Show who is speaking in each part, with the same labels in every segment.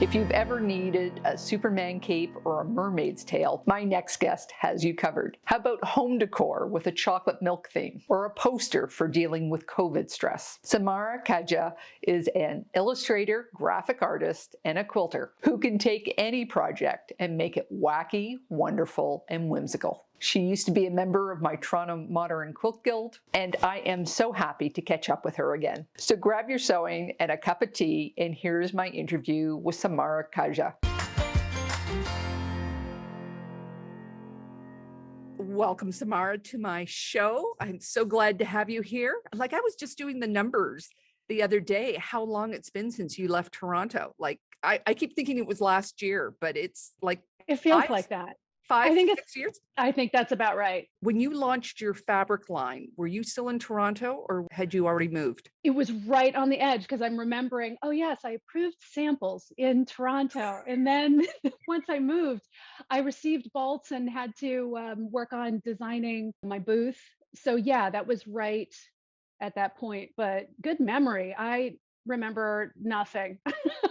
Speaker 1: If you've ever needed a Superman cape or a mermaid's tail, my next guest has you covered. How about home decor with a chocolate milk theme or a poster for dealing with COVID stress? Samarra Khaja is an illustrator, graphic artist, and a quilter who can take any project and make it wacky, wonderful, and whimsical. She used to be a member of my Toronto Modern Quilt Guild, and I am so happy to catch up with her again. So grab your sewing and a cup of tea, and here's my interview with Samarra Khaja. Welcome, Samarra, to my show. I'm so glad to have you here. Like, I was just doing the numbers the other day, how long it's been since you left Toronto. Like, I keep thinking it was last year, but it's like
Speaker 2: It feels like that.
Speaker 1: five,
Speaker 2: I think
Speaker 1: 6 years.
Speaker 2: I think that's about right.
Speaker 1: When you launched your fabric line, were you still in Toronto or had you already moved?
Speaker 2: It was right on the edge because I'm remembering, oh yes, I approved samples in Toronto. And then once I moved, I received bolts and had to work on designing my booth. So yeah, that was right at that point. But good memory. I remember nothing.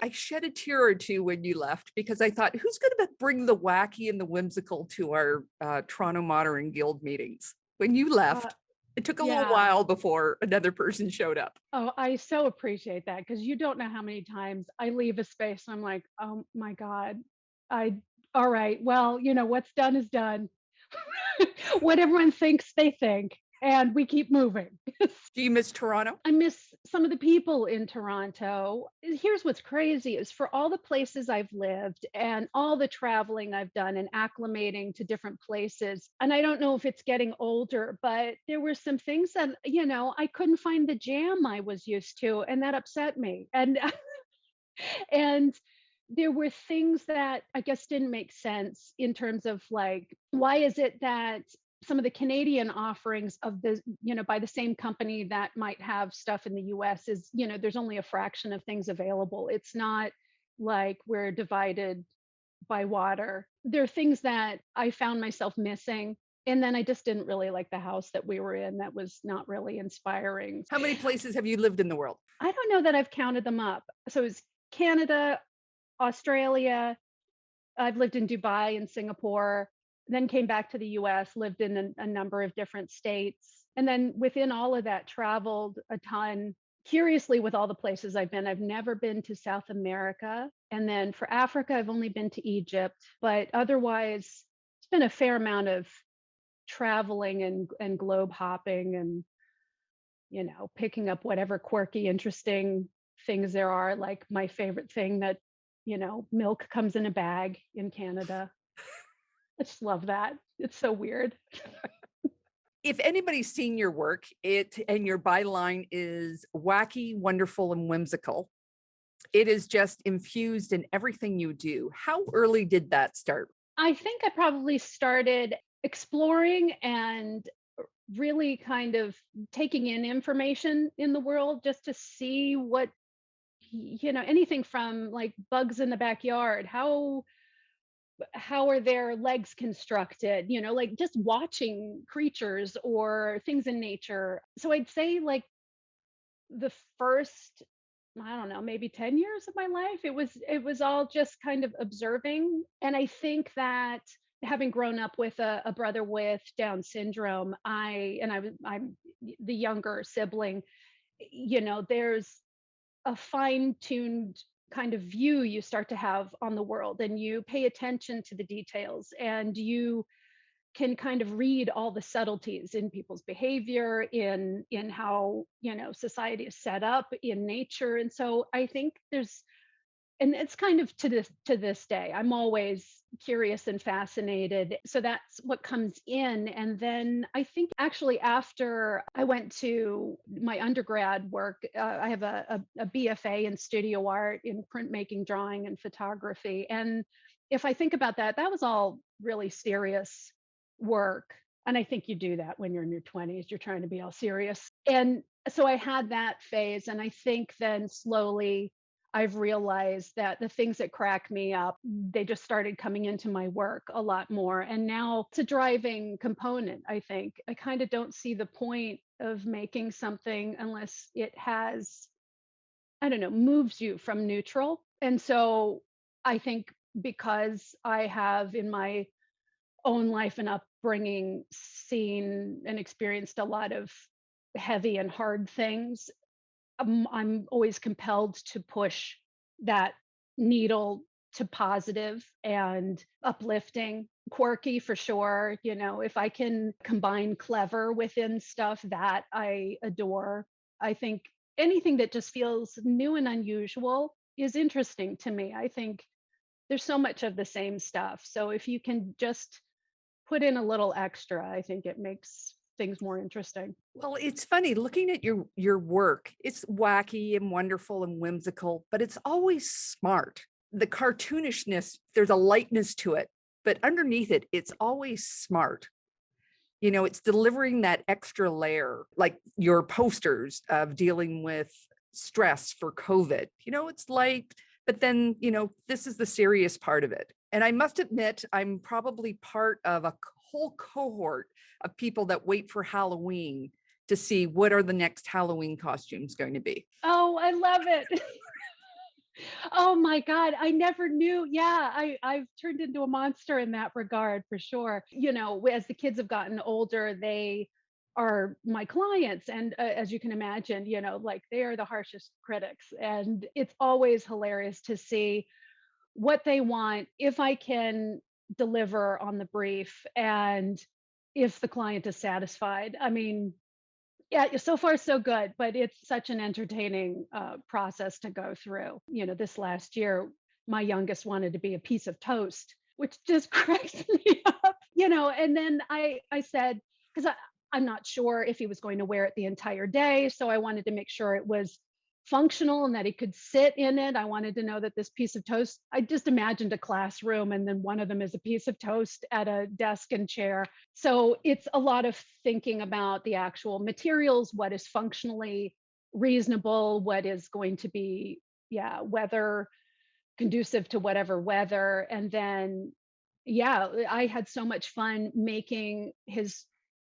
Speaker 1: I shed a tear or two when you left because I thought, who's going to bring the wacky and the whimsical to our Toronto Modern Guild meetings? When you
Speaker 2: Uh,
Speaker 1: left, it took a little
Speaker 2: yeah.
Speaker 1: while before another person showed up.
Speaker 2: Oh, I so appreciate that because you don't know how many times I leave a space and I'm like, oh my God, I, all right, well, what's done is done. What everyone thinks, they think, and we keep moving.
Speaker 1: Do you miss Toronto?
Speaker 2: I miss some of the people in Toronto. Here's what's crazy is for all the places I've lived and all the traveling I've done and acclimating to different places. And I don't know if it's getting older, but there were some things that, I couldn't find the jam I was used to, and that upset me. And and there were things that I guess didn't make sense in terms of like, why is it that some of the Canadian offerings of the, by the same company that might have stuff in the US is, there's only a fraction of things available. It's not like we're divided by water. There are things that I found myself missing. And then I just didn't really like the house that we were in. That was not really inspiring.
Speaker 1: How many places have you lived in the world?
Speaker 2: I don't know that I've counted them up. So it's Canada, Australia. I've lived in Dubai and Singapore, then came back to the US, lived in a number of different states. And then within all of that, traveled a ton. Curiously, with all the places I've been, I've never been to South America. And then for Africa, I've only been to Egypt. But otherwise, it's been a fair amount of traveling and globe hopping and, picking up whatever quirky, interesting things there are. Like my favorite thing that milk comes in a bag in Canada. I just love that. It's so weird.
Speaker 1: If anybody's seen your work, and your byline is wacky, wonderful, and whimsical. It is just infused in everything you do. How early did that start?
Speaker 2: I think I probably started exploring and really kind of taking in information in the world just to see what, anything from like bugs in the backyard. How are their legs constructed, like just watching creatures or things in nature. So I'd say like the first, I don't know, maybe 10 years of my life, it was all just kind of observing. And I think that having grown up with a brother with Down syndrome, I'm the younger sibling, there's a fine-tuned kind of view you start to have on the world, and you pay attention to the details, and you can kind of read all the subtleties in people's behavior, in how society is set up, in nature. And so I think there's, and it's kind of to this day, I'm always curious and fascinated. So that's what comes in. And then I think actually after I went to my undergrad work, I have a BFA in studio art, in printmaking, drawing, and photography. And if I think about that, that was all really serious work. And I think you do that when you're in your 20s, you're trying to be all serious. And so I had that phase. And I think then slowly I've realized that the things that crack me up, they just started coming into my work a lot more. And now it's a driving component, I think. I kind of don't see the point of making something unless it has, I don't know, moves you from neutral. And so I think because I have in my own life and upbringing seen and experienced a lot of heavy and hard things, I'm always compelled to push that needle to positive and uplifting, quirky for sure. You know, if I can combine clever within stuff that I adore, I think anything that just feels new and unusual is interesting to me. I think there's so much of the same stuff. So if you can just put in a little extra, I think it makes things more interesting.
Speaker 3: Well, it's funny looking at your work. It's wacky and wonderful and whimsical, but it's always smart. The cartoonishness, there's a lightness to it, but underneath it, it's always smart. You know, it's delivering that extra layer, like your posters of dealing with stress for COVID. You know, it's light, but then, you know, this is the serious part of it. And I must admit, I'm probably part of a whole cohort of people that wait for Halloween to see what are the next Halloween costumes going to be.
Speaker 2: Oh, I love it. Oh my God, I never knew. Yeah, I've turned into a monster in that regard for sure. You know, as the kids have gotten older, they are my clients. And as you can imagine, you know, like they are the harshest critics. And it's always hilarious to see what they want, if I can deliver on the brief, and if the client is satisfied. I mean, yeah, so far so good, but it's such an entertaining process to go through. You know, this last year, my youngest wanted to be a piece of toast, which just cracks me up. You know, and then I said, because I'm not sure if he was going to wear it the entire day, so I wanted to make sure it was functional and that he could sit in it. I wanted to know that this piece of toast, I just imagined a classroom and then one of them is a piece of toast at a desk and chair. So it's a lot of thinking about the actual materials, what is functionally reasonable, what is going to be, yeah, weather conducive to whatever weather. And then, yeah, I had so much fun making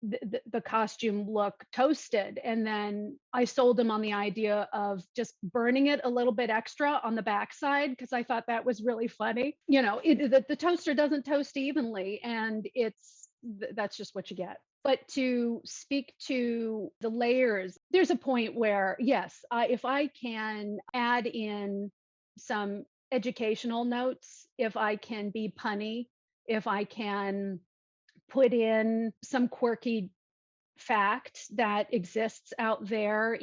Speaker 2: the costume look toasted, and then I sold him on the idea of just burning it a little bit extra on the backside because I thought that was really funny. You know, the toaster doesn't toast evenly, and that's just what you get. But to speak to the layers, there's a point where yes, if I can add in some educational notes, if I can be punny, if I can put in some quirky fact that exists out there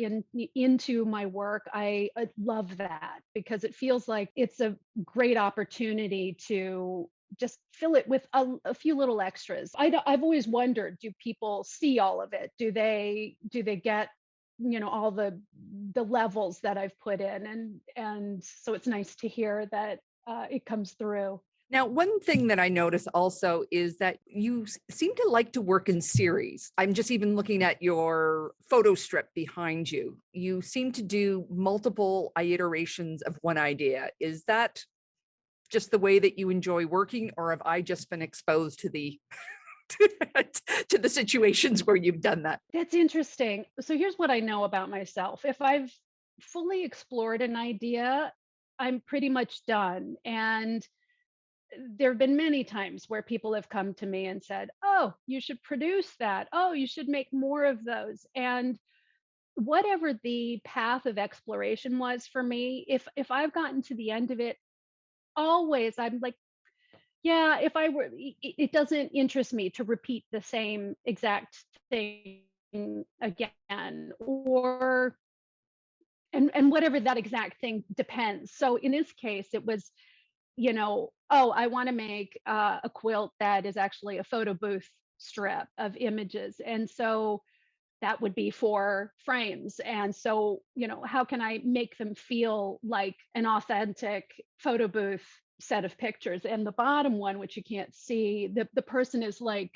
Speaker 2: into my work, I love that because it feels like it's a great opportunity to just fill it with a few little extras. I've always wondered, do people see all of it? Do they get, you know, all the levels that I've put in? And so it's nice to hear that it comes through.
Speaker 3: Now, one thing that I notice also is that you seem to like to work in series. I'm just even looking at your photo strip behind you. You seem to do multiple iterations of one idea. Is that just the way that you enjoy working, or have I just been exposed to the to the situations where you've done that?
Speaker 2: That's interesting. So here's what I know about myself. If I've fully explored an idea, I'm pretty much done. And there have been many times where people have come to me and said, "Oh, you should produce that. Oh, you should make more of those." And whatever the path of exploration was for me, if I've gotten to the end of it, always I'm like, yeah, if I were, it doesn't interest me to repeat the same exact thing again, or and whatever that exact thing depends. So in this case, it was, you know, oh, I want to make a quilt that is actually a photo booth strip of images. And so that would be 4 frames. And so, you know, how can I make them feel like an authentic photo booth set of pictures? And the bottom one, which you can't see, the person is like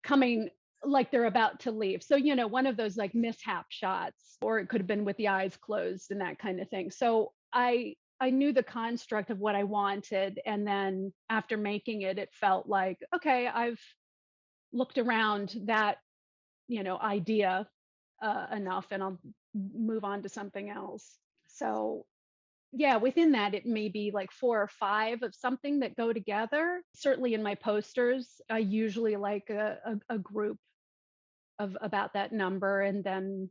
Speaker 2: coming, like they're about to leave. So, you know, one of those like mishap shots, or it could have been with the eyes closed and that kind of thing. So I knew the construct of what I wanted. And then after making it, it felt like, okay, I've looked around that, you know, idea enough, and I'll move on to something else. So yeah, within that, it may be like 4 or 5 of something that go together. Certainly in my posters, I usually like a group of about that number, and then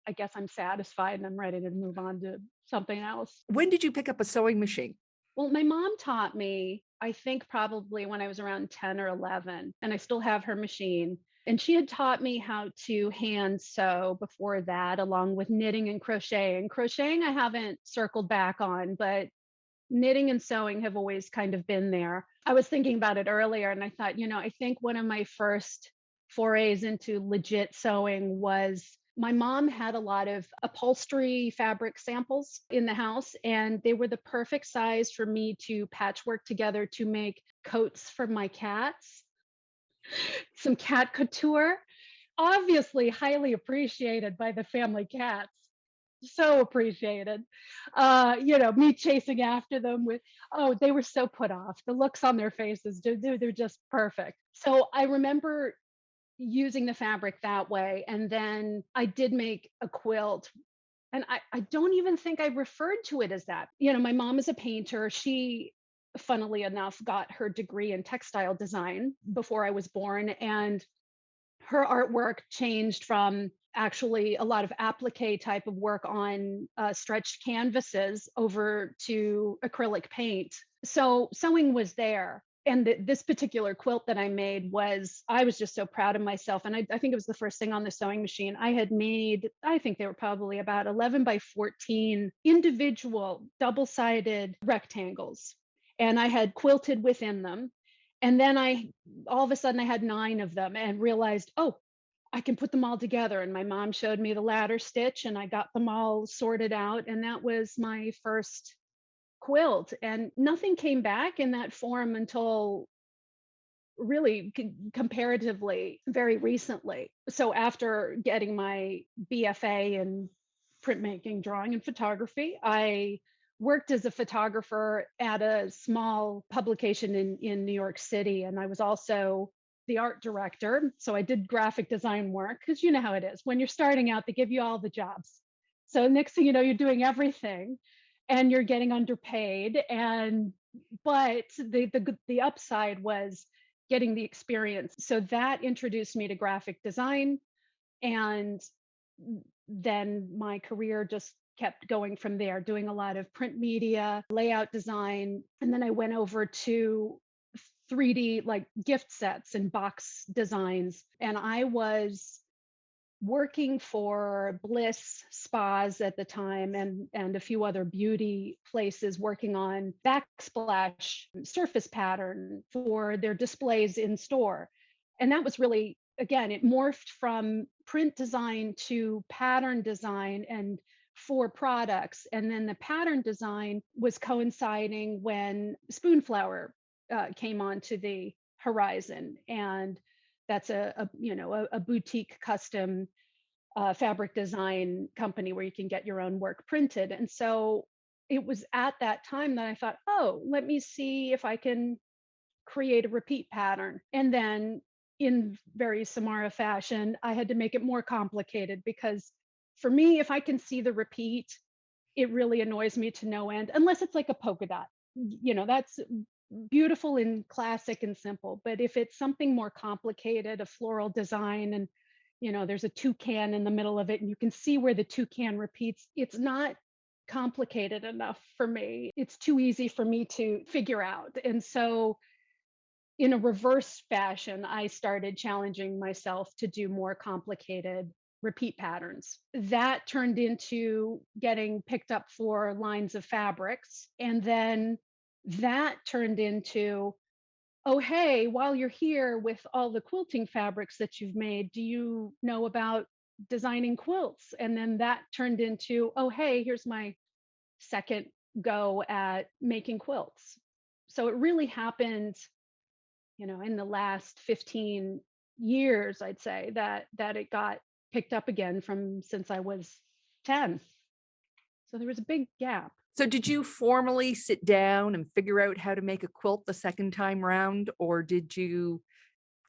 Speaker 2: I guess I'm satisfied and I'm ready to move on to something else.
Speaker 3: When did you pick up a sewing machine?
Speaker 2: Well, my mom taught me, I think probably when I was around 10 or 11, and I still have her machine. And she had taught me how to hand sew before that, along with knitting and crocheting. Crocheting, I haven't circled back on, but knitting and sewing have always kind of been there. I was thinking about it earlier and I thought, I think one of my first forays into legit sewing was my mom had a lot of upholstery fabric samples in the house, and they were the perfect size for me to patchwork together to make coats for my cats, some cat couture, obviously highly appreciated by the family cats. So appreciated. Me chasing after them with, oh, they were so put off. The looks on their faces, they're just perfect. So I remember using the fabric that way. And then I did make a quilt. And I don't even think I referred to it as that. My mom is a painter. She, funnily enough, got her degree in textile design before I was born. And her artwork changed from actually a lot of applique type of work on stretched canvases over to acrylic paint. So sewing was there. And this particular quilt that I made I was just so proud of myself. And I think it was the first thing on the sewing machine. I had made, I think they were probably about 11 by 14 individual double-sided rectangles. And I had quilted within them. And then all of a sudden I had 9 of them and realized, oh, I can put them all together. And my mom showed me the ladder stitch and I got them all sorted out. And that was my first quilt. And nothing came back in that form until really comparatively very recently. So after getting my BFA in printmaking, drawing, and photography, I worked as a photographer at a small publication in New York City. And I was also the art director. So I did graphic design work because you know how it is. When you're starting out, they give you all the jobs. So next thing you know, you're doing everything and you're getting underpaid. But the upside was getting the experience. So that introduced me to graphic design. And then my career just kept going from there, doing a lot of print media, layout design. And then I went over to 3D like gift sets and box designs. And I was working for Bliss spas at the time and a few other beauty places working on backsplash surface pattern for their displays in store. And that was really, again, it morphed from print design to pattern design and for products. And then the pattern design was coinciding when Spoonflower came onto the horizon. And that's a boutique custom fabric design company where you can get your own work printed. And so it was at that time that I thought, oh, let me see if I can create a repeat pattern. And then in very Samarra fashion, I had to make it more complicated because for me, if I can see the repeat, it really annoys me to no end, unless it's like a polka dot. That's beautiful and classic and simple. But if it's something more complicated, a floral design, and there's a toucan in the middle of it, and you can see where the toucan repeats, it's not complicated enough for me. It's too easy for me to figure out. And so in a reverse fashion, I started challenging myself to do more complicated repeat patterns. That turned into getting picked up for lines of fabrics. And then that turned into, oh, hey, while you're here with all the quilting fabrics that you've made, do you know about designing quilts? And then that turned into, oh, hey, here's my second go at making quilts. So it really happened, in the last 15 years, I'd say that it got picked up again from since I was 10. So there was a big gap.
Speaker 3: So did you formally sit down and figure out how to make a quilt the second time round, or did you,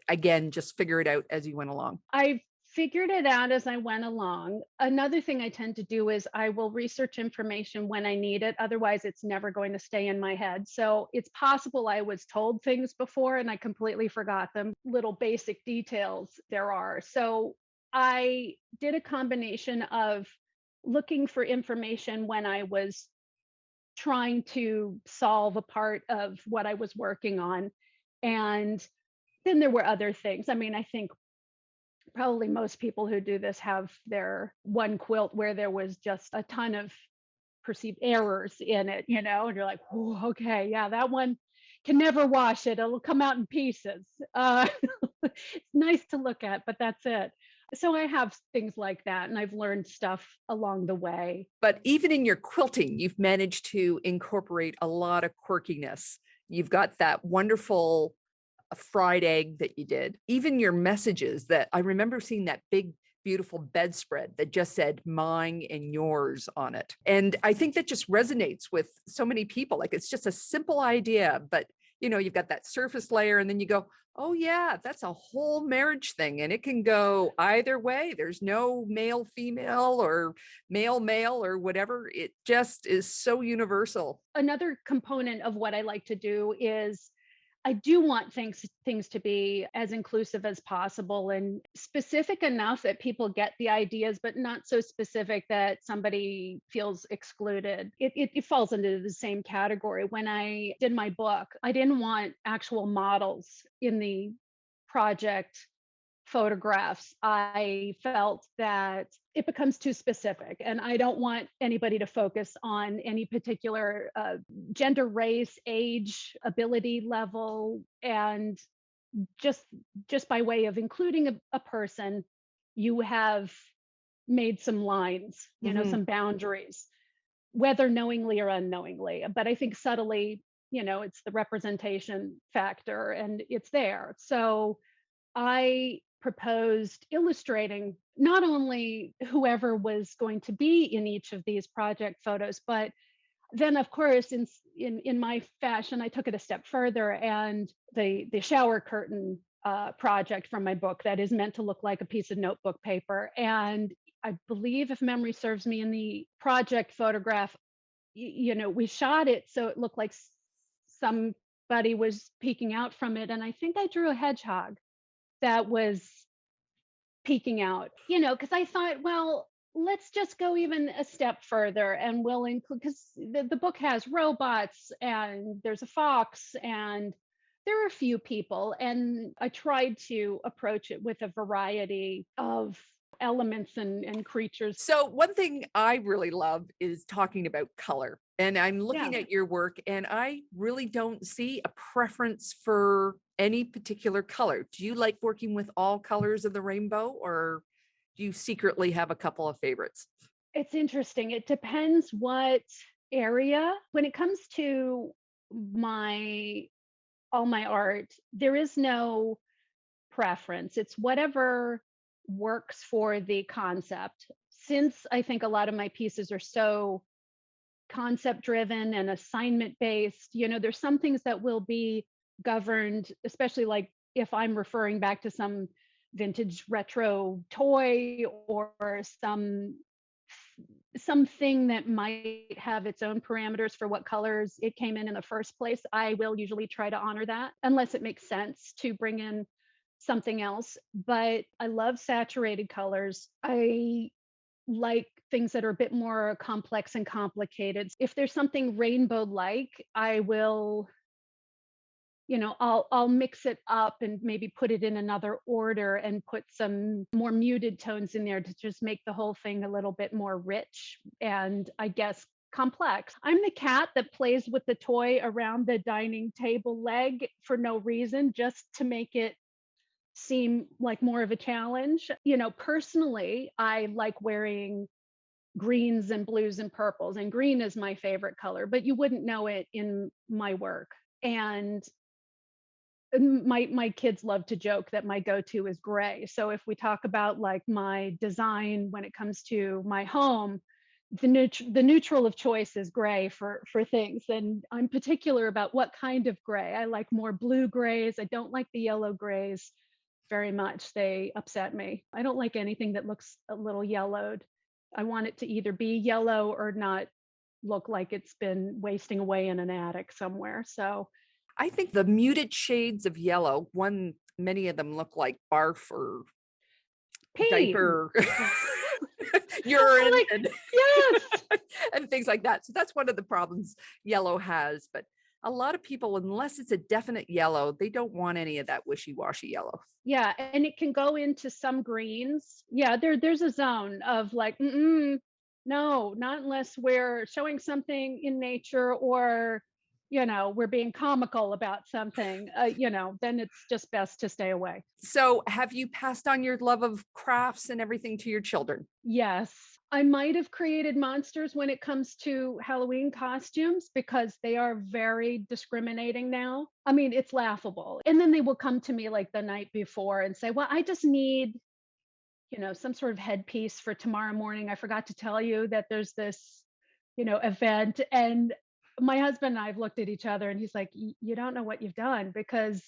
Speaker 3: again, just figure it out as you went along?
Speaker 2: I figured it out as I went along. Another thing I tend to do is I will research information when I need it. Otherwise, it's never going to stay in my head. So it's possible I was told things before and I completely forgot them, little basic details there are. So I did a combination of looking for information when I was trying to solve a part of what I was working on. And then there were other things. I mean, I think probably most people who do this have their one quilt where there was just a ton of perceived errors in it, and you're like, "Oh, okay, yeah, that one can never wash it. It'll come out in pieces." It's nice to look at, but that's it. So I have things like that, and I've learned stuff along the way.
Speaker 3: But even in your quilting, you've managed to incorporate a lot of quirkiness. You've got that wonderful fried egg that you did. Even your messages that I remember seeing that big, beautiful bedspread that just said mine and yours on it. And I think that just resonates with so many people. Like it's just a simple idea, but you've got that surface layer and then you go, oh yeah, that's a whole marriage thing. And it can go either way. There's no male, female or male or whatever. It just is so universal.
Speaker 2: Another component of what I like to do is I do want things to be as inclusive as possible and specific enough that people get the ideas, but not so specific that somebody feels excluded. It falls into the same category. When I did my book, I didn't want actual models in the project photographs. I felt that it becomes too specific, and I don't want anybody to focus on any particular gender, race, age, ability level, and just by way of including a person, you have made some lines,
Speaker 3: Mhm.
Speaker 2: some boundaries, whether knowingly or unknowingly. But I think subtly, it's the representation factor, and it's there. So I proposed illustrating not only whoever was going to be in each of these project photos, but then of course in my fashion, I took it a step further, and the shower curtain project from my book that is meant to look like a piece of notebook paper. And I believe, if memory serves me, in the project photograph, we shot it so it looked like somebody was peeking out from it, and I think I drew a hedgehog that was peeking out, because I thought, well, let's just go even a step further and we'll include, because the book has robots and there's a fox and there are a few people. And I tried to approach it with a variety of elements and creatures.
Speaker 3: So one thing I really love is talking about color. And I'm
Speaker 2: Yeah.
Speaker 3: looking at your work and I really don't see a preference for any particular color. Do you like working with all colors of the rainbow, or do you secretly have a couple of favorites?
Speaker 2: It's interesting. It depends what area. When it comes to my all my art, there is no preference. It's whatever works for the concept. Since I think a lot of my pieces are so concept driven and assignment based, there's some things that will be governed, especially like if I'm referring back to some vintage retro toy or something that might have its own parameters for what colors it came in the first place. I will usually try to honor that unless it makes sense to bring in something else. But I love saturated colors. I like things that are a bit more complex and complicated. If there's something rainbow like, I will, I'll mix it up and maybe put it in another order and put some more muted tones in there to just make the whole thing a little bit more rich and, I guess, complex. I'm the cat that plays with the toy around the dining table leg for no reason, just to make it seem like more of a challenge. Personally, I like wearing greens and blues and purples, and green is my favorite color, but you wouldn't know it in my work. And my kids love to joke that my go-to is gray. So if we talk about like my design when it comes to my home, the neutral of choice is gray for things. And I'm particular about what kind of gray. I like more blue grays. I don't like the yellow grays. very much. They upset me. I don't like anything that looks a little yellowed. I want it to either be yellow or not look like it's been wasting away in an attic somewhere. So
Speaker 3: I think the muted shades of yellow, many of them look like barf or
Speaker 2: paint.
Speaker 3: diaper,
Speaker 2: I
Speaker 3: urine,
Speaker 2: like,
Speaker 3: and,
Speaker 2: yes.
Speaker 3: and things like that. So that's one of the problems yellow has. But a lot of people, unless it's a definite yellow, they don't want any of that wishy-washy yellow.
Speaker 2: Yeah, and it can go into some greens. Yeah, there's a zone of like, mm-mm, no, not unless we're showing something in nature or, we're being comical about something, then it's just best to stay away.
Speaker 3: So have you passed on your love of crafts and everything to your children?
Speaker 2: Yes. I might have created monsters when it comes to Halloween costumes because they are very discriminating now. I mean, it's laughable. And then they will come to me like the night before and say, "Well, I just need, some sort of headpiece for tomorrow morning. I forgot to tell you that there's this, event." And my husband and I have looked at each other and he's like, You don't know what you've done because,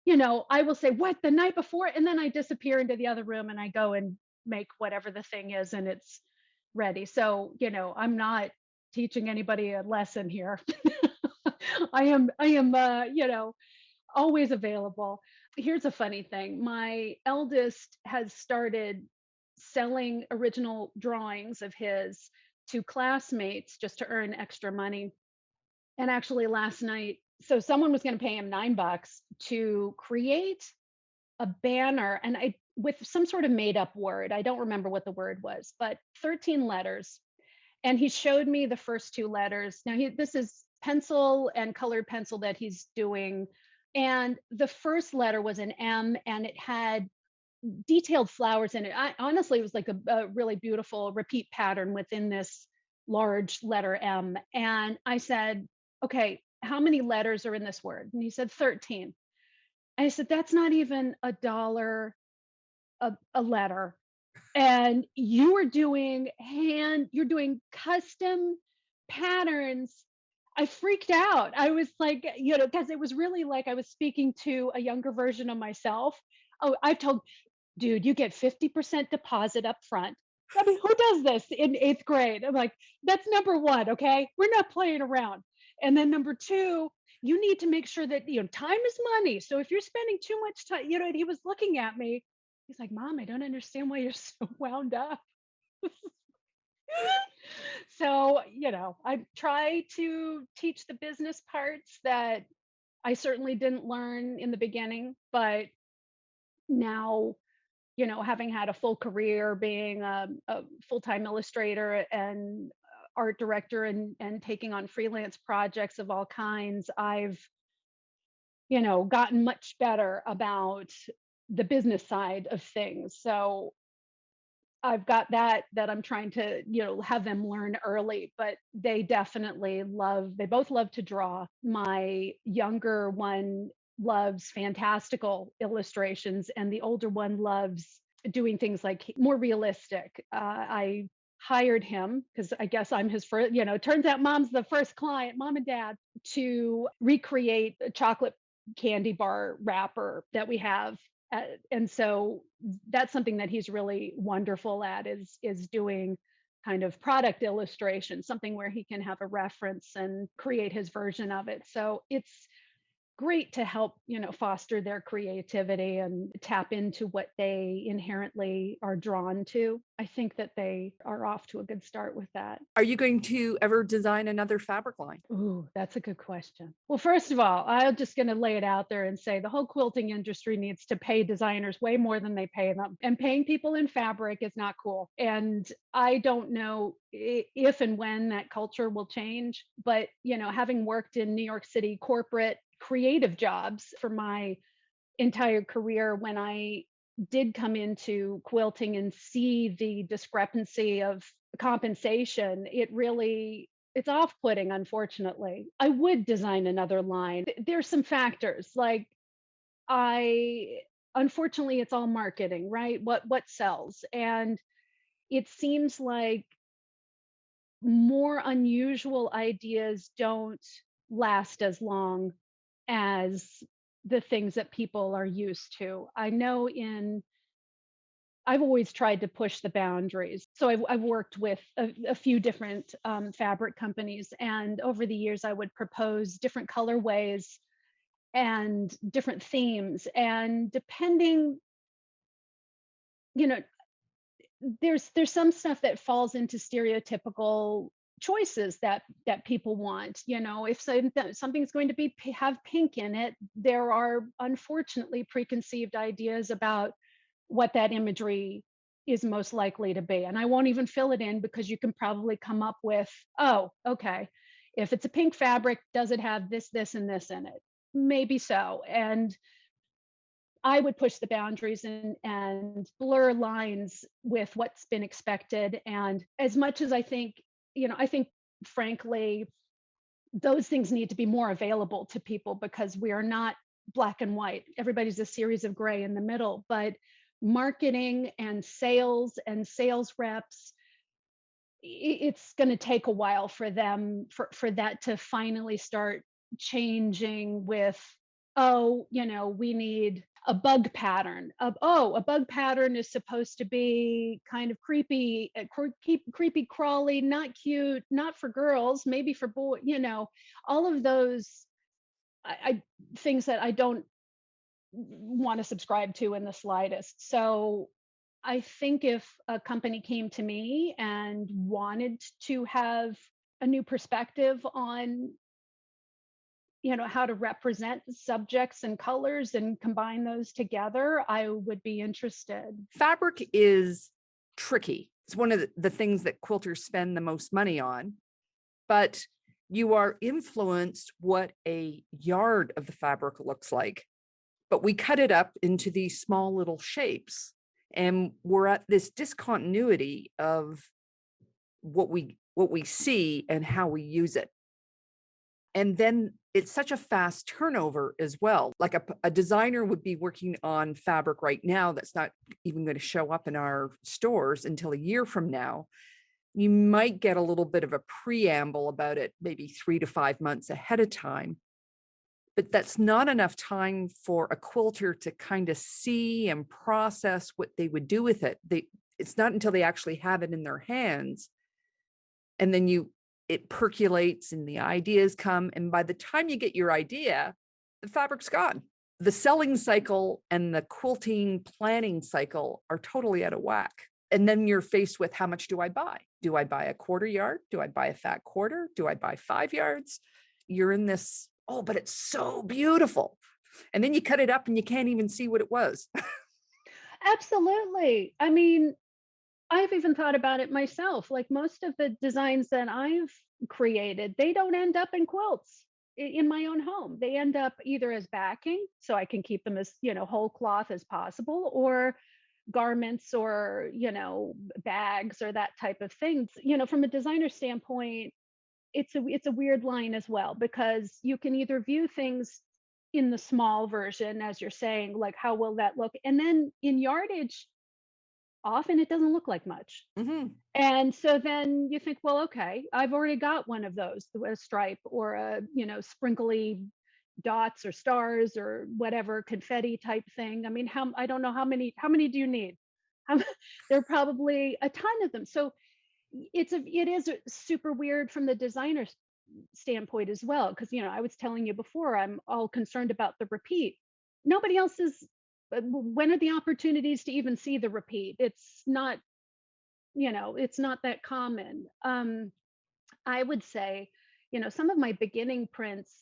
Speaker 2: I will say, What, the night before? And then I disappear into the other room and I go and make whatever the thing is and it's ready. So, I'm not teaching anybody a lesson here. I am, always available. Here's a funny thing. My eldest has started selling original drawings of his to classmates just to earn extra money. And actually last night, so someone was going to pay him $9 to create a banner and I with some sort of made up word. I don't remember what the word was, but 13 letters. And he showed me the first two letters. Now this is pencil and colored pencil that he's doing. And the first letter was an M and it had detailed flowers in it. Honestly, it was like a really beautiful repeat pattern within this large letter M. And I said, okay, how many letters are in this word? And he said 13. I said, that's not even $1 a letter. And you're doing custom patterns. I freaked out. I was like, because it was really like I was speaking to a younger version of myself. Oh, I've told, dude, you get 50% deposit up front. I mean, who does this in eighth grade? I'm like, that's number one, okay? We're not playing around. And then number two, you need to make sure that, time is money. So if you're spending too much time, and he was looking at me. He's like, Mom, I don't understand why you're so wound up. So, I try to teach the business parts that I certainly didn't learn in the beginning, but now, having had a full career being a full-time illustrator and art director and taking on freelance projects of all kinds, I've, gotten much better about the business side of things. So I've got that I'm trying to, have them learn early, but they both love to draw. My younger one loves fantastical illustrations and the older one loves doing things like more realistic. I hired him because I guess I'm his first, turns out mom's the first client, mom and dad, to recreate a chocolate candy bar wrapper that we have. And so that's something that he's really wonderful at is doing kind of product illustration, something where he can have a reference and create his version of it. So it's great to help, foster their creativity and tap into what they inherently are drawn to. I think that they are off to a good start with that.
Speaker 3: Are you going to ever design another fabric line?
Speaker 2: Ooh, that's a good question. Well, first of all, I'm just going to lay it out there and say the whole quilting industry needs to pay designers way more than they pay them. And paying people in fabric is not cool. And I don't know if and when that culture will change. But, having worked in New York City corporate creative jobs for my entire career, when I did come into quilting and see the discrepancy of compensation, it's off-putting, unfortunately. I would design another line. There's some factors like I unfortunately it's all marketing, right? What sells? And it seems like more unusual ideas don't last as long as the things that people are used to. I know I've always tried to push the boundaries. So I've worked with a few different fabric companies, and over the years, I would propose different colorways and different themes. And depending, you know, there's some stuff that falls into stereotypical choices that people want. If something's going to have pink in it, there are unfortunately preconceived ideas about what that imagery is most likely to be. And I won't even fill it in because you can probably come up with, oh, okay, if it's a pink fabric, does it have this, and this in it? Maybe so. And I would push the boundaries and blur lines with what's been expected. And as much as I think frankly, those things need to be more available to people because we are not black and white. Everybody's a series of gray in the middle. But marketing and sales reps, it's going to take a while for them for that to finally start changing with, oh, we need a bug pattern of, oh, a bug pattern is supposed to be kind of creepy, creepy crawly, not cute, not for girls, maybe for boys, all of those I things that I don't want to subscribe to in the slightest. So I think if a company came to me and wanted to have a new perspective on, how to represent subjects and colors and combine those together, I would be interested.
Speaker 3: Fabric is tricky. It's one of the things that quilters spend the most money on, but you are influenced what a yard of the fabric looks like. But we cut it up into these small little shapes, and we're at this discontinuity of what we see and how we use it. And then it's such a fast turnover as well. Like a designer would be working on fabric right now that's not even going to show up in our stores until a year from now. You might get a little bit of a preamble about it, maybe 3 to 5 months ahead of time. But that's not enough time for a quilter to kind of see and process what they would do with it. It's not until they actually have it in their hands. And then it percolates and the ideas come. And by the time you get your idea, the fabric's gone. The selling cycle and the quilting planning cycle are totally out of whack. And then you're faced with, how much do I buy? Do I buy a quarter yard? Do I buy a fat quarter? Do I buy 5 yards? You're in this, oh, but it's so beautiful. And then you cut it up and you can't even see what it was.
Speaker 2: Absolutely. I mean, I've even thought about it myself. Like most of the designs that I've created, they don't end up in quilts in my own home. They end up either as backing, so I can keep them as, whole cloth as possible, or garments or, bags or that type of thing. From a designer standpoint, it's a weird line as well, because you can either view things in the small version, as you're saying, like how will that look? And then in yardage, often it doesn't look like much.
Speaker 3: Mm-hmm.
Speaker 2: And so then you think, well, okay, I've already got one of those, a stripe or a, sprinkly dots or stars or whatever confetti type thing. I mean, I don't know how many do you need? There are probably a ton of them. So it is super weird from the designer's standpoint as well, because I was telling you before, I'm all concerned about the repeat. Nobody else is. When are the opportunities to even see the repeat? It's not, it's not that common. I would say, some of my beginning prints,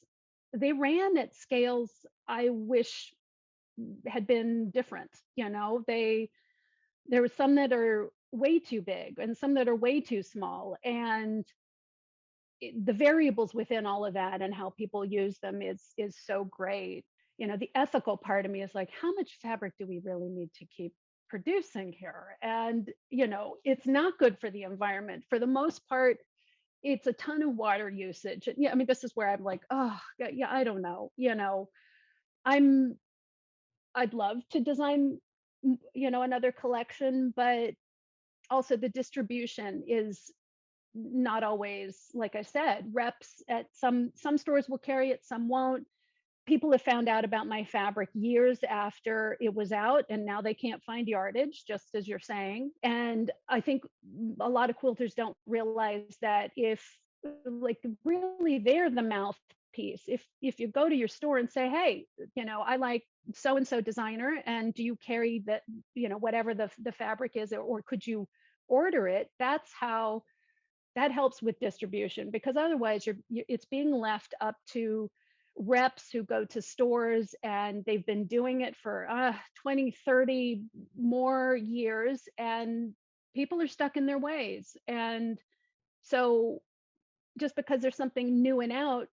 Speaker 2: they ran at scales I wish had been different. There were some that are way too big and some that are way too small, and the variables within all of that and how people use them is so great. The ethical part of me is like, how much fabric do we really need to keep producing here? And it's not good for the environment. For the most part, it's a ton of water usage. Yeah, I mean, this is where I'm like, oh yeah, I don't know. I'd love to design another collection, but also the distribution is not always, like I said, reps at some stores will carry it, some won't. people have found out about my fabric years after it was out, and now they can't find yardage, just as you're saying. And I think a lot of quilters don't realize that if, like, really they're the mouthpiece. If you go to your store and say, hey, I like so and so designer, and do you carry that, whatever the fabric is, or could you order it? That's how that helps with distribution, because otherwise it's being left up to reps who go to stores, and they've been doing it for 20, 30 more years, and people are stuck in their ways. And so just because there's something new and out,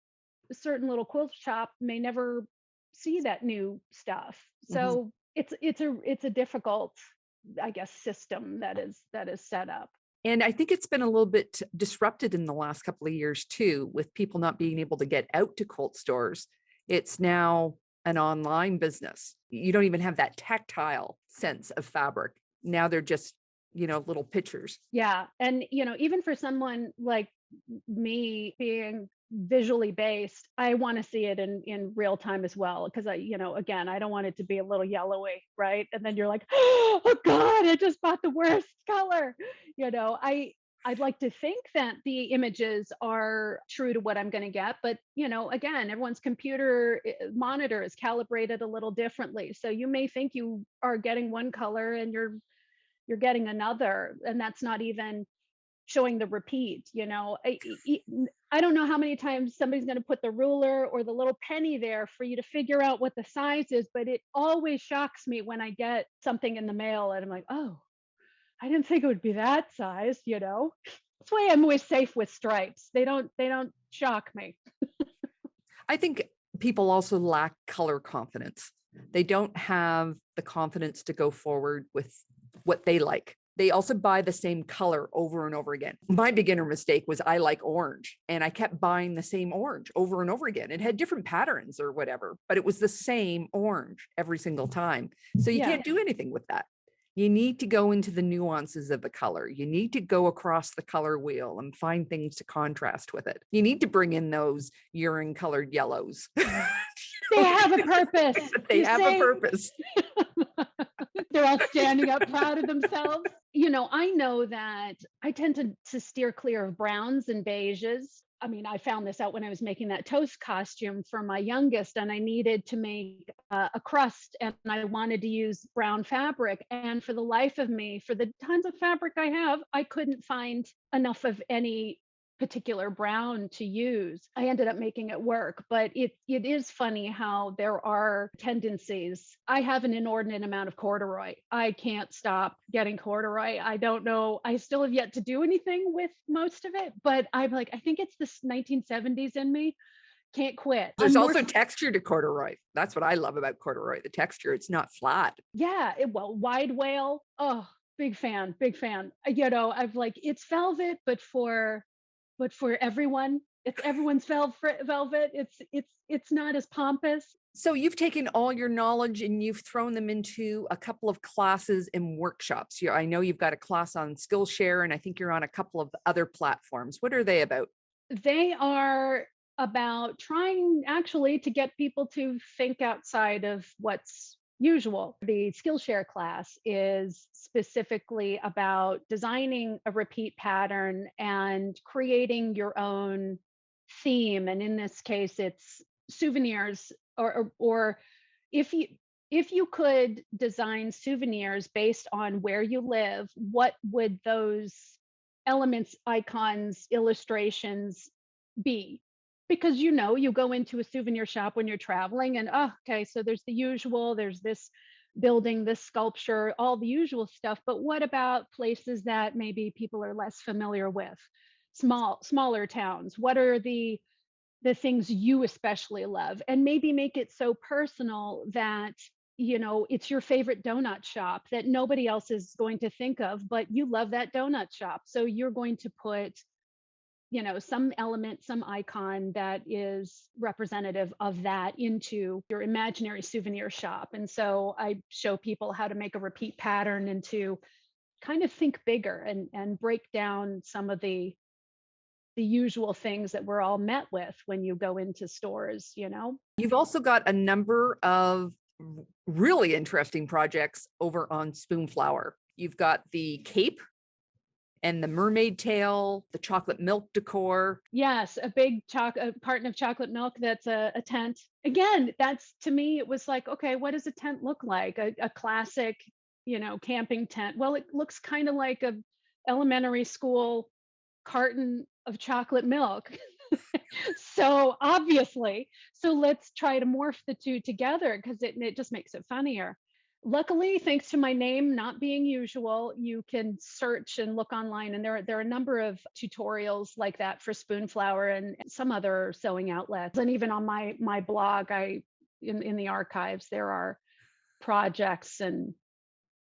Speaker 2: a certain little quilt shop may never see that new stuff.
Speaker 3: Mhm.
Speaker 2: So it's a difficult, I guess, system that is set up.
Speaker 3: And I think it's been a little bit disrupted in the last couple of years too, with people not being able to get out to quilt stores. It's now an online business. You don't even have that tactile sense of fabric. Now they're just, little pictures.
Speaker 2: Yeah. And, even for someone like me being visually based, I want to see it in real time as well. Cause again, I don't want it to be a little yellowy, right? And then you're like, oh God, I just bought the worst color. I'd like to think that the images are true to what I'm going to get, but again, everyone's computer monitor is calibrated a little differently. So you may think you are getting one color and you're getting another, and that's not even showing the repeat. I don't know how many times somebody's going to put the ruler or the little penny there for you to figure out what the size is, but it always shocks me when I get something in the mail and I'm like, oh, I didn't think it would be that size. That's why I'm always safe with stripes. They don't shock me.
Speaker 3: I think people also lack color confidence. They don't have the confidence to go forward with what they like. They also buy the same color over and over again. My beginner mistake was I like orange, and I kept buying the same orange over and over again. It had different patterns or whatever, but it was the same orange every single time. So you
Speaker 2: Yeah.
Speaker 3: can't do anything with that. You need to go into the nuances of the color. You need to go across the color wheel and find things to contrast with it. You need to bring in those urine colored yellows.
Speaker 2: They have a purpose.
Speaker 3: They have a purpose.
Speaker 2: They're all standing up proud of themselves. I know that I tend to steer clear of browns and beiges. I mean, I found this out when I was making that toast costume for my youngest, and I needed to make a crust, and I wanted to use brown fabric. And for the life of me, for the tons of fabric I have, I couldn't find enough of any particular brown to use. I ended up making it work, but it is funny how there are tendencies. I have an inordinate amount of corduroy. I can't stop getting corduroy. I don't know. I still have yet to do anything with most of it, but I'm like, I think it's this 1970s in me. Can't quit.
Speaker 3: There's also texture to corduroy. That's what I love about corduroy, the texture. It's not flat.
Speaker 2: Yeah. Well, wide wale. Oh, big fan, big fan. I've like, it's velvet, but for everyone. It's everyone's velvet. It's not as pompous.
Speaker 3: So you've taken all your knowledge and you've thrown them into a couple of classes and workshops. I know you've got a class on Skillshare, and I think you're on a couple of other platforms. What are they about?
Speaker 2: They are about trying actually to get people to think outside of what's usual. The Skillshare class is specifically about designing a repeat pattern and creating your own theme. And in this case, it's souvenirs, or if you could design souvenirs based on where you live, what would those elements, icons, illustrations be? Because you go into a souvenir shop when you're traveling, and okay, so there's the usual, there's this building, this sculpture, all the usual stuff. But what about places that maybe people are less familiar with? Smaller towns. What are the things you especially love? And maybe make it so personal that it's your favorite donut shop that nobody else is going to think of, but you love that donut shop. So you're going to put some element, some icon that is representative of that into your imaginary souvenir shop. And so I show people how to make a repeat pattern and to kind of think bigger and break down some of the the usual things that we're all met with when you go into stores, you know?
Speaker 3: You've also got a number of really interesting projects over on Spoonflower. You've got the cape and the mermaid tail, the chocolate milk decor.
Speaker 2: Yes, a big a carton of chocolate milk that's a tent. Again, that's to me, it was like, okay, what does a tent look like? A classic, you know, camping tent. Well, it looks kind of like a elementary school carton of chocolate milk. So obviously, so let's try to morph the two together because it just makes it funnier. Luckily, thanks to my name not being usual, you can search and look online, and there are a number of tutorials like that for Spoonflower and some other sewing outlets. And even on my blog, in the archives, there are projects and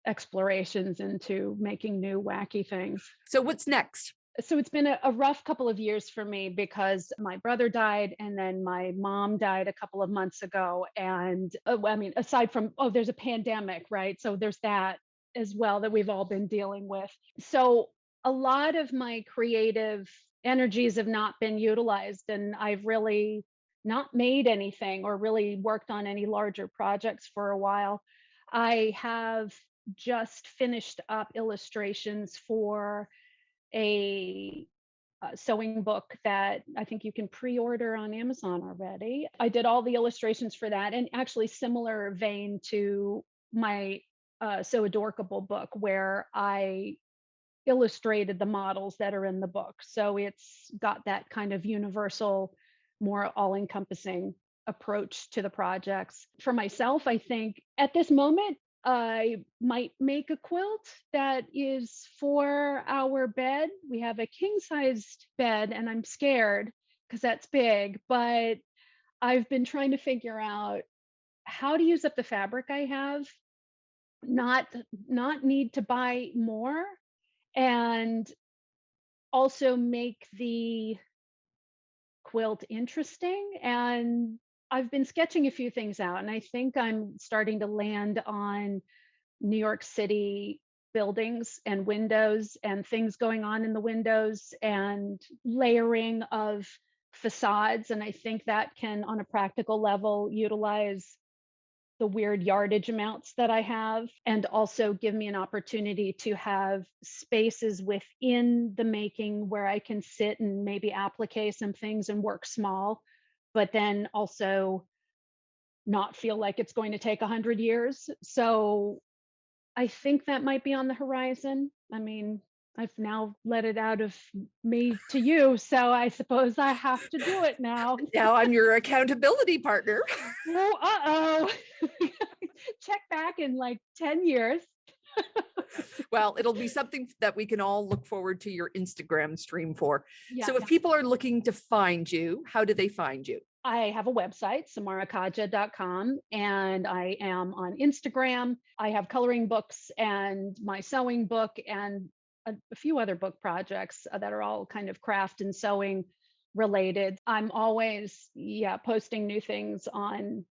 Speaker 2: explorations into making new wacky things.
Speaker 3: So what's next?
Speaker 2: So it's been a rough couple of years for me because my brother died and then my mom died a couple of months ago. And I mean, aside from, oh, there's a pandemic, right? So there's that as well that we've all been dealing with. So a lot of my creative energies have not been utilized, and I've really not made anything or really worked on any larger projects for a while. I have just finished up illustrations for a sewing book that I think you can pre-order on Amazon already. I did all the illustrations for that, and actually similar vein to my So Adorkable book, where I illustrated the models that are in the book. So it's got that kind of universal, more all-encompassing approach to the projects. For myself, I think at this moment, I might make a quilt that is for our bed. We have a king-sized bed, and I'm scared because that's big, but I've been trying to figure out how to use up the fabric I have, not not need to buy more, and also make the quilt interesting. And I've been sketching a few things out, and I think I'm starting to land on New York City buildings and windows and things going on in the windows and layering of facades. And I think that can, on a practical level, utilize the weird yardage amounts that I have, and also give me an opportunity to have spaces within the making where I can sit and maybe applique some things and work small, but then also not feel like it's going to take 100 years. So I think that might be on the horizon. I mean, I've now let it out of me to you, so I suppose I have to do it now.
Speaker 3: Now I'm your accountability partner.
Speaker 2: Oh, uh-oh. Check back in like 10 years.
Speaker 3: Well, it'll be something that we can all look forward to your Instagram stream for.
Speaker 2: Yeah,
Speaker 3: So if
Speaker 2: yeah.
Speaker 3: people are looking to find you, how do they find you?
Speaker 2: I have a website, samarrakhaja.com, and I am on Instagram. I have coloring books and my sewing book and a few other book projects that are all kind of craft and sewing related. I'm always, yeah, posting new things on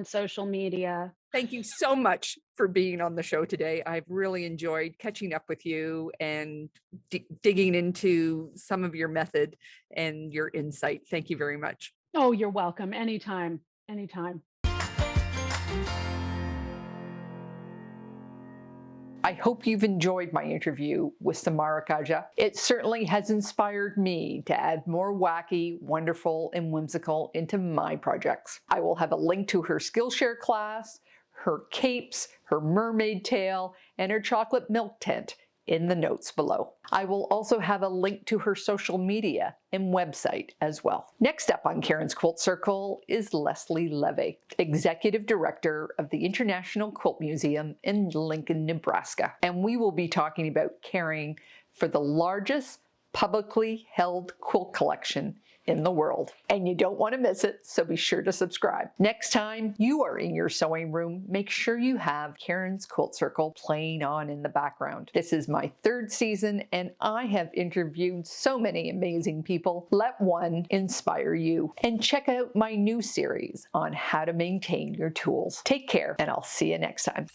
Speaker 2: social media.
Speaker 3: Thank you so much for being on the show today. I've really enjoyed catching up with you and digging into some of your method and your insight. Thank you very much.
Speaker 2: Oh, you're welcome. Anytime, anytime.
Speaker 1: I hope you've enjoyed my interview with Samarra Khaja. It certainly has inspired me to add more wacky, wonderful, and whimsical into my projects. I will have a link to her Skillshare class, her capes, her mermaid tail, and her chocolate milk tent in the notes below. I will also have a link to her social media and website as well. Next up on Karen's Quilt Circle is Leslie Levy, Executive Director of the International Quilt Museum in Lincoln, Nebraska. And we will be talking about caring for the largest publicly held quilt collection in the world. And you don't want to miss it, so be sure to subscribe. Next time you are in your sewing room, make sure you have Karen's Quilt Circle playing on in the background. This is my 3rd season, and I have interviewed so many amazing people. Let one inspire you. And check out my new series on how to maintain your tools. Take care, and I'll see you next time.